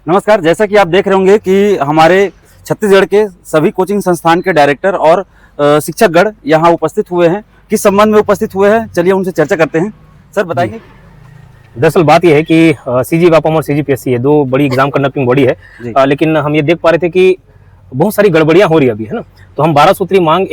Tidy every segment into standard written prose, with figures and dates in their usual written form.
नमस्कार। जैसा कि आप देख रहे होंगे कि हमारे छत्तीसगढ़ के सभी कोचिंग संस्थान के डायरेक्टर और शिक्षकगण यहाँ उपस्थित हुए हैं। किस संबंध में उपस्थित हुए हैं, चलिए उनसे चर्चा करते हैं। सर बताएंगे। दरअसल बात यह है कि सीजी व्यापम और सीजीपीएससी है, दो बड़ी एग्जाम कंडक्टिंग बॉडी है, लेकिन हम ये देख पा रहे थे कि बहुत सारी गड़बड़ियां हो रही अभी, है ना। तो हम 12 सूत्री मांग,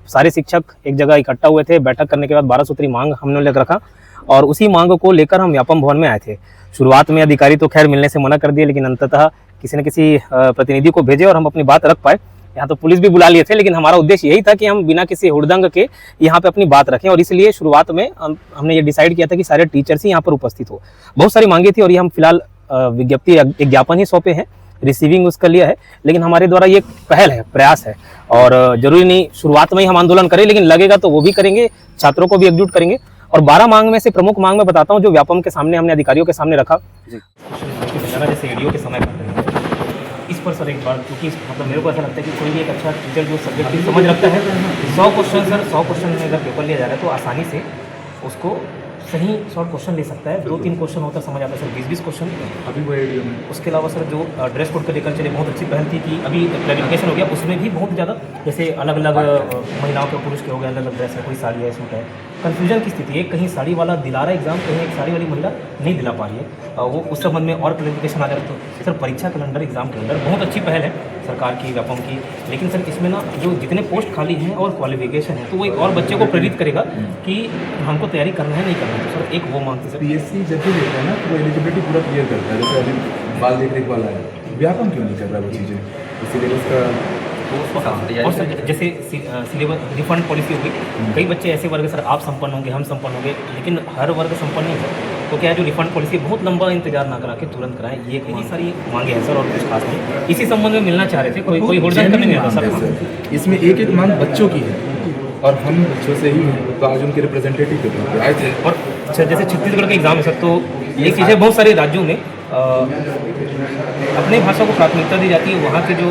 सारे शिक्षक एक जगह इकट्ठा हुए थे। बैठक करने के बाद 12 सूत्री मांग हमने लेकर रखा और उसी मांग को लेकर हम व्यापम भवन में आए थे। शुरुआत में अधिकारी तो खैर मिलने से मना कर दिए, लेकिन अंततः किसी न किसी प्रतिनिधि को भेजे और हम अपनी बात रख पाए। यहाँ तो पुलिस भी बुला लिए थे, लेकिन हमारा उद्देश्य यही था कि हम बिना किसी हुड़दंग के यहाँ पे अपनी बात रखें, और इसलिए शुरुआत में हमने ये डिसाइड किया था कि सारे टीचर्स ही यहाँ पर उपस्थित हो। बहुत सारी मांगे थी और ये हम फिलहाल विज्ञप्ति एक ज्ञापन ही सौंपे हैं, रिसीविंग उसका लिया है, लेकिन हमारे द्वारा ये पहल है, प्रयास है, और जरूरी नहीं शुरुआत में ही हम आंदोलन करें, लेकिन लगेगा तो वो भी करेंगे, छात्रों को भी एकजुट करेंगे। और 12 मांग में से प्रमुख मांग में बताता हूँ जो व्यापम के सामने हमने अधिकारियों के सामने रखा। जैसे वीडियो के समय इस पर सर एक बार, क्योंकि मतलब मेरे को ऐसा लगता है कि कोई भी एक अच्छा टीचर जो सब्जेक्ट की समझ रखता है, 100 क्वेश्चन सर 100 क्वेश्चन में अगर पेपर लिया जा रहा है तो आसानी से उसको सही शॉर्ट क्वेश्चन ले सकता है। 2-3 क्वेश्चन होता समझ आता है सर, 20-20 क्वेश्चन अभी वो वीडियो में। उसके अलावा सर जो ड्रेस कोड को लेकर चले, बहुत अच्छी पहल थी कि अभी क्लैरिफिकेशन हो गया, उसमें भी बहुत ज़्यादा जैसे अलग अलग महिलाओं के पुरुष के हो गए, अलग अलग ड्रेस है, कोई साड़ी है, सूट है, कन्फ्यूजन की स्थिति है। कहीं साड़ी वाला दिला रहा है एग्जाम, कहीं एक साड़ी वाली महिला नहीं दिला पा रही है, वो उस संबंध में और क्लैरिफिकेशन आ जाए। तो सर परीक्षा कैलेंडर, एग्जाम कैलेंडर बहुत अच्छी पहल है सरकार की, व्यापम की, लेकिन सर इसमें ना जो जितने पोस्ट खाली हैं और क्वालिफिकेशन है, तो वो एक और बच्चे को प्रेरित करेगा कि हमको तैयारी करना है, नहीं करना है। तो सर एक वो मांगते सर पीएससी जब भी देता है ना तो वो एलिजिबिलिटी पूरा क्लियर करता है। जैसे अभी बाल देख रेख वाला है, व्यापम क्यों नहीं कर रहा है वो चीज़ें, इसीलिए उसका। और सर जैसे सिलेबस रिफंड पॉलिसी होगी, कई बच्चे ऐसे वर्ग सर आप संपन्न होंगे, हम संपन्न होंगे, लेकिन हर वर्ग संपन्न नहीं सर। तो क्या है जो रिफंड पॉलिसी बहुत लंबा इंतजार ना करा के तुरंत कराएं, ये कई सारी मांगे हैं सर, और कुछ खास नहीं। इसी संबंध में मिलना चाह रहे थे, कोई हुड़दंग करने नहीं आता सर। इसमें एक एक मांग बच्चों की है और हम बच्चों से ही हैं, तो आज उनके रिप्रेजेंटेटिव के तौर पर आए थे। और जैसे छत्तीसगढ़ का एग्जाम है सर, तो ये चीज़ें बहुत सारे राज्यों में अपनी भाषा को प्राथमिकता दी जाती है, वहाँ के जो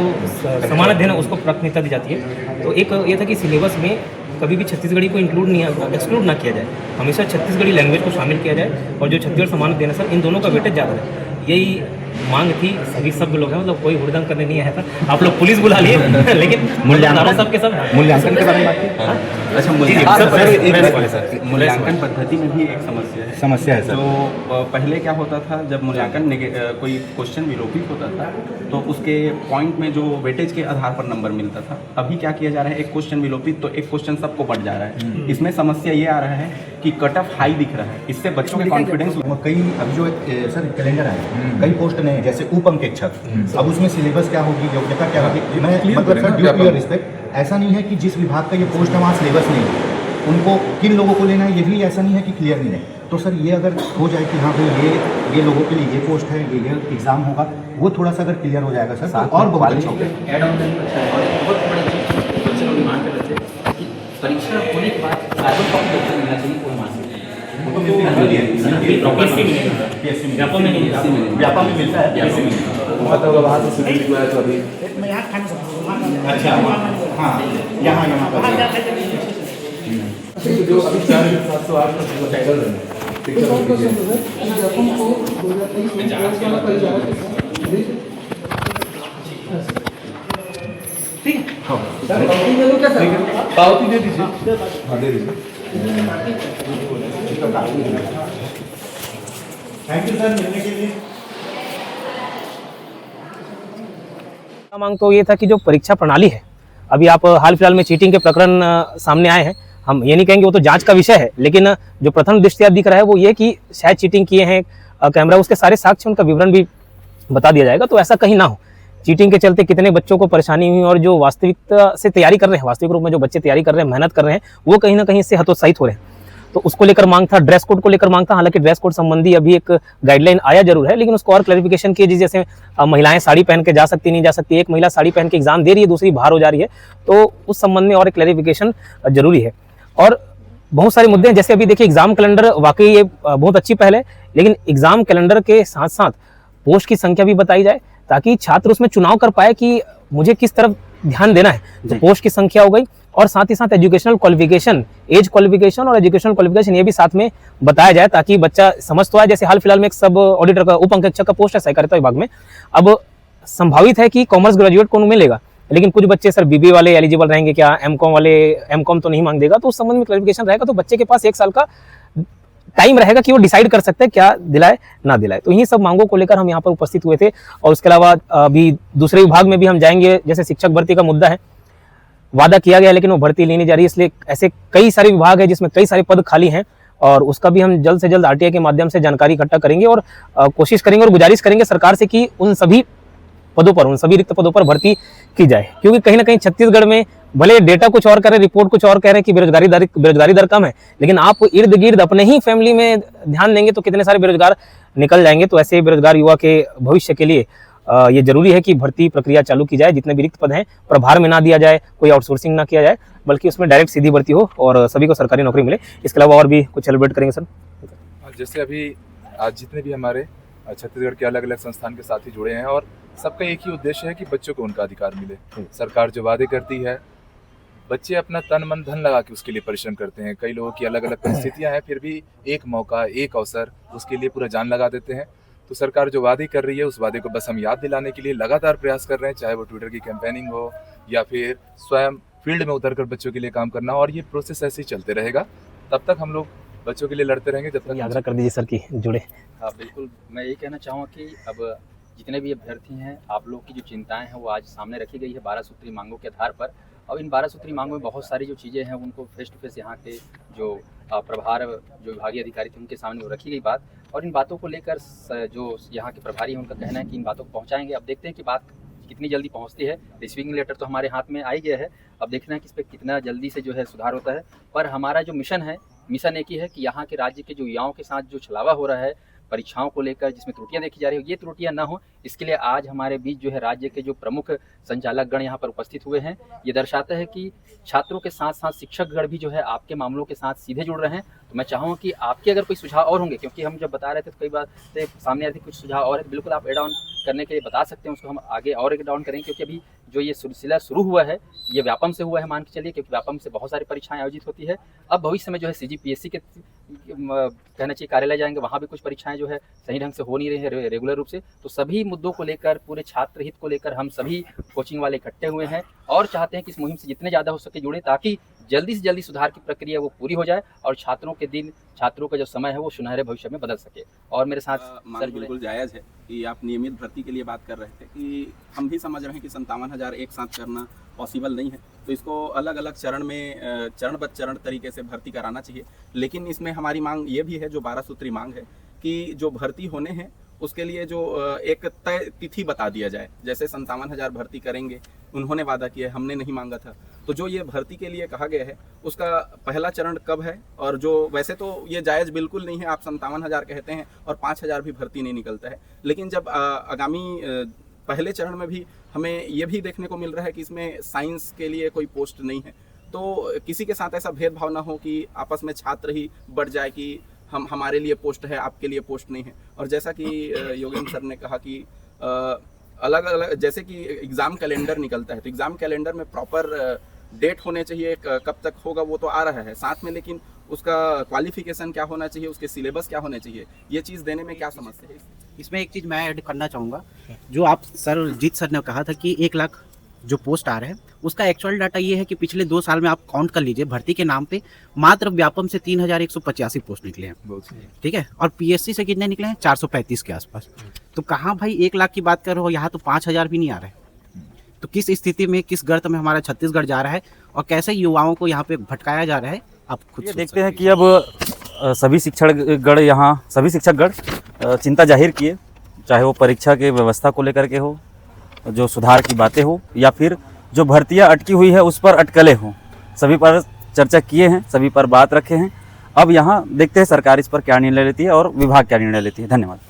समान अध्ययन है उसको प्राथमिकता दी जाती है। तो एक ये था कि सिलेबस में कभी भी छत्तीसगढ़ी को एक्सक्लूड ना किया जाए, हमेशा छत्तीसगढ़ी लैंग्वेज को शामिल किया जाए, और जो छत्तीसगढ़ समान अध्ययन है सर, इन दोनों का वेटेज ज़्यादा है। यही मांग थी, सभी सब लोग हैं, मतलब कोई हुड़दंग करने नहीं आया था। आप लोग पुलिस बुला लिए, लेकिन मूल्यांकन सबके सब मूल्यांकन के बारे में बात की। अच्छा, मूल्यांकन पद्धति में भी एक समस्या है सर। तो पहले क्या होता था, जब मूल्यांकन कोई क्वेश्चन विलोपित होता था तो उसके पॉइंट में जो वेटेज के आधार पर नंबर मिलता था। अभी क्या किया जा रहा है, एक क्वेश्चन विलोपित तो एक क्वेश्चन सबको बढ़ जा रहा है। इसमें समस्या ये आ रहा है कि कट ऑफ हाई दिख रहा है, इससे बच्चों के कॉन्फिडेंस। कई अभी जो सर कैलेंडर है, कई पोस्ट नए हैं, जैसे उप अंकेक्षक, अब उसमें सिलेबस क्या होगी, योग्यता क्या होगी। मैं मतलब sir due to your respect, ऐसा नहीं है कि जिस विभाग का ये पोस्ट है वहाँ सिलेबस नहीं है, उनको किन लोगों को लेना है ये भी ऐसा नहीं है कि क्लियर नहीं है। तो सर ये अगर हो जाए कि हाँ भाई ये लोगों के लिए ये पोस्ट है, ये एग्जाम होगा, वो थोड़ा सा अगर क्लियर हो जाएगा सर तो और बहुत अच्छा होगा। ऐड ऑन बहुत बड़ी चीज़ बच्चे लोग डिमांड कर रहे थे कि परीक्षा होने के बाद कार्बन कॉपी बच्चा मिलना चाहिए, कोई मान व्यापम में मिलता है। अच्छा हाँ, यहाँ जो अभी 4708 का टाइटल है, पावती दे दीजिए। हाँ दे दीजिए। थैंक यू सर मिलने के लिए। मांग तो ये था कि जो परीक्षा प्रणाली है, अभी आप हाल फिलहाल में चीटिंग के प्रकरण सामने आए हैं, हम ये नहीं कहेंगे वो तो जांच का विषय है, लेकिन जो प्रथम दृष्टया दिख रहा है वो ये कि शायद चीटिंग किए हैं, कैमरा उसके सारे साक्ष्य उनका विवरण भी बता दिया जाएगा। तो ऐसा कहीं ना हो, चीटिंग के चलते कितने बच्चों को परेशानी हुई, और जो वास्तविकता से तैयारी कर रहे हैं, वास्तविक रूप में जो बच्चे तैयारी कर रहे हैं, मेहनत कर रहे हैं, वो कहीं ना कहीं इससे हतोत्साहित हो रहे हैं। तो उसको लेकर मांग था। ड्रेस कोड को लेकर मांग था, हालांकि ड्रेस कोड संबंधी अभी एक गाइडलाइन आया जरूर है, लेकिन उसको और क्लैरिफिकेशन किए, जैसे महिलाएं साड़ी पहन के जा सकती नहीं जा सकती, एक महिला साड़ी पहन के एग्जाम दे रही है, दूसरी बाहर हो जा रही है, तो उस संबंध में और एक क्लैरिफिकेशन जरूरी है। और बहुत सारे मुद्दे हैं, जैसे अभी देखिए एग्जाम कैलेंडर, वाकई ये बहुत अच्छी पहल है, लेकिन एग्जाम कैलेंडर के साथ साथ पोस्ट की संख्या भी बताई जाए, ताकि छात्र उसमें चुनाव कर पाए कि मुझे किस तरफ ध्यान देना है। तो पोस्ट की संख्या हो गई, और साथ ही साथ एजुकेशनल क्वालिफिकेशन, एज क्वालिफिकेशन और एजुकेशनल क्वालिफिकेशन ये भी साथ में बताया जाए, ताकि बच्चा समझ तो आए। जैसे हाल फिलहाल में एक सब ऑडिटर का, उप अंकेक्षक का पोस्ट है सहकारिता विभाग में। अब संभावित है कि कॉमर्स ग्रेजुएट को मिलेगा, लेकिन कुछ बच्चे सर बीबीए वाले एलिजिबल रहेंगे क्या, एमकॉम वाले, एमकॉम तो नहीं मांग देगा, तो उस संबंध में क्लैरिफिकेशन रहेगा। तो बच्चे के पास 1 साल का टाइम रहेगा कि वो डिसाइड कर सकते हैं क्या दिलाए ना दिलाए। तो यही सब मांगों को लेकर हम यहाँ पर उपस्थित हुए थे। और उसके अलावा अभी दूसरे विभाग में भी हम जाएंगे। जैसे शिक्षक भर्ती का मुद्दा है, वादा किया गया लेकिन वो भर्ती ली नहीं जा रही, इसलिए ऐसे कई सारे विभाग है जिसमें कई सारे पद खाली हैं, और उसका भी हम जल्द से जल्द आरटीआई के माध्यम से जानकारी इकट्ठा करेंगे और कोशिश करेंगे और गुजारिश करेंगे सरकार से कि उन सभी पदों पर, उन सभी रिक्त पदों पर भर्ती की जाए। क्योंकि कहीं ना कहीं छत्तीसगढ़ में भले डेटा कुछ और करे, रिपोर्ट कुछ और कह रहे हैं कि बेरोजगारी दर कम है, लेकिन आप इर्द गिर्द अपने ही फैमिली में ध्यान देंगे तो कितने सारे बेरोजगार निकल जाएंगे। तो ऐसे बेरोजगार युवा के भविष्य के लिए ये जरूरी है कि भर्ती प्रक्रिया चालू की जाए। जितने भी रिक्त पद हैं प्रभार में ना दिया जाए, कोई आउटसोर्सिंग ना किया जाए, बल्कि उसमें डायरेक्ट सीधी भर्ती हो और सभी को सरकारी नौकरी मिले। इसके अलावा और भी कुछ सेलिब्रेट करेंगे सर। जैसे अभी आज जितने भी हमारे छत्तीसगढ़ के अलग अलग संस्थान के साथी जुड़े हैं, और सबका एक ही उद्देश्य है कि बच्चों को उनका अधिकार मिले। सरकार जो वादे करती है, बच्चे अपना तन मन धन लगा के उसके लिए परिश्रम करते हैं। कई लोगों की अलग अलग परिस्थितियां हैं, फिर भी एक मौका, एक अवसर, उसके लिए पूरा जान लगा देते हैं। तो सरकार जो वादे कर रही है, उस वादे को बस हम याद दिलाने के लिए लगातार प्रयास कर रहे हैं, चाहे वो ट्विटर की कैंपेनिंग हो या फिर स्वयं फील्ड में उतरकर बच्चों के लिए काम करना। और ये प्रोसेस ऐसे ही चलते रहेगा, तब तक हम लोग बच्चों के लिए लड़ते रहेंगे, जब तक। आग्रह कर दीजिए सर कि जुड़े। हाँ बिल्कुल, मैं यही कहना चाहूँगा कि अब जितने भी अभ्यर्थी हैं, आप लोग की जो चिंताएं हैं वो आज सामने रखी गई है 12 सूत्री मांगों के आधार पर। और इन 12 सूत्री मांगों में बहुत सारी जो चीज़ें हैं उनको फेस टू फेस यहाँ के जो प्रभार जो विभागीय अधिकारी थे उनके सामने वो रखी गई बात, और इन बातों को लेकर जो यहाँ के प्रभारी हैं उनका कहना है कि इन बातों को पहुँचाएंगे। अब देखते हैं कि बात कितनी जल्दी पहुँचती है। रिसीविंग लेटर तो हमारे हाथ में आ ही गया है, अब देखना है कि इस पर कितना जल्दी से जो है सुधार होता है। पर हमारा जो मिशन एक ही है कि यहाँ के राज्य के जो युवाओं के साथ जो छलावा हो रहा है परीक्षाओं को लेकर, जिसमें त्रुटियां देखी जा रही हो, ये त्रुटियां ना हो, इसके लिए आज हमारे बीच जो है राज्य के जो प्रमुख संचालक गण यहाँ पर उपस्थित हुए हैं। ये दर्शाता है कि छात्रों के साथ साथ शिक्षक गण भी जो है आपके मामलों के साथ सीधे जुड़ रहे हैं। तो मैं चाहूँगा कि आपके अगर कोई सुझाव और होंगे, क्योंकि हम जब बता रहे थे तो कई बार सामने आए थे कुछ सुझाव और है, बिल्कुल आप एड ऑन करने के लिए बता सकते हैं, उसको हम आगे और एड ऑन करेंगे। क्योंकि अभी जो ये सिलसिला शुरू हुआ है ये व्यापम से हुआ है, मान के चलिए, क्योंकि व्यापम से बहुत सारी परीक्षाएं आयोजित होती है। अब भविष्य में जो है CGPSC के कहना चाहिए कार्यालय जाएंगे, वहाँ भी कुछ परीक्षाएं जो है सही ढंग से हो नहीं रही है रेगुलर रूप से। तो सभी मुद्दों को लेकर, पूरे छात्र हित को लेकर हम सभी कोचिंग वाले इकट्ठे हुए हैं और चाहते हैं कि इस मुहिम से जितने ज़्यादा हो सके जुड़े, ताकि जल्दी से जल्दी सुधार की प्रक्रिया वो पूरी हो जाए और छात्रों के दिन, छात्रों का जो समय है वो सुनहरे भविष्य में बदल सके। और मेरे साथ सर बिल्कुल जायज़ है कि आप नियमित भर्ती के लिए बात कर रहे थे, कि हम भी समझ रहे हैं कि 57,000 एक साथ करना पॉसिबल नहीं है, तो इसको अलग अलग चरण में चरणबद्ध चरण तरीके से भर्ती कराना चाहिए। लेकिन इसमें हमारी मांग ये भी है, जो 12 सूत्री मांग है, कि जो भर्ती होने हैं उसके लिए जो एक तय तिथि बता दिया जाए। जैसे 57,000 भर्ती करेंगे, उन्होंने वादा किया है, हमने नहीं मांगा था, तो जो ये भर्ती के लिए कहा गया है उसका पहला चरण कब है। और जो वैसे तो ये जायज़ बिल्कुल नहीं है, आप 57,000 कहते हैं और 5,000 भी भर्ती नहीं निकलता है। लेकिन जब आगामी पहले चरण में भी हमें ये भी देखने को मिल रहा है कि इसमें साइंस के लिए कोई पोस्ट नहीं है, तो किसी के साथ ऐसा भेदभाव ना हो कि आपस में छात्र ही बढ़ जाए कि हमारे लिए पोस्ट है, आपके लिए पोस्ट नहीं है। और जैसा कि योगेंद्र सर ने कहा कि अलग अलग, जैसे कि एग्ज़ाम कैलेंडर निकलता है, तो एग्ज़ाम कैलेंडर में प्रॉपर डेट होने चाहिए, कब तक होगा वो तो आ रहा है साथ में, लेकिन उसका क्वालिफिकेशन क्या होना चाहिए, उसके सिलेबस क्या होने चाहिए, ये चीज़ देने में क्या समस्या है। इसमें एक चीज़ मैं ऐड करना चाहूँगा, जो आप जीत सर ने कहा था कि 1 लाख जो पोस्ट आ रहे हैं, उसका एक्चुअल डाटा ये है कि पिछले 2 साल में आप काउंट कर लीजिए, भर्ती के नाम पे मात्र व्यापम से 3,185 पोस्ट निकले हैं, ठीक है। और PSC से कितने निकले हैं? 435 के आसपास। तो कहाँ भाई 1 लाख की बात कर रहे हो, यहाँ तो 5,000 भी नहीं आ रहे। तो किस स्थिति में, किस गर्त में हमारा छत्तीसगढ़ जा रहा है और कैसे युवाओं को यहाँ पे भटकाया जा रहा है, आप खुद देखते हैं कि अब सभी शिक्षकगण चिंता जाहिर किए, चाहे वो परीक्षा के व्यवस्था को लेकर के हो, जो सुधार की बातें हो, या फिर जो भर्तियां अटकी हुई है उस पर अटकलें हों, सभी पर चर्चा किए हैं, सभी पर बात रखे हैं। अब यहाँ देखते हैं सरकार इस पर क्या निर्णय लेती है और विभाग क्या निर्णय लेती है। धन्यवाद।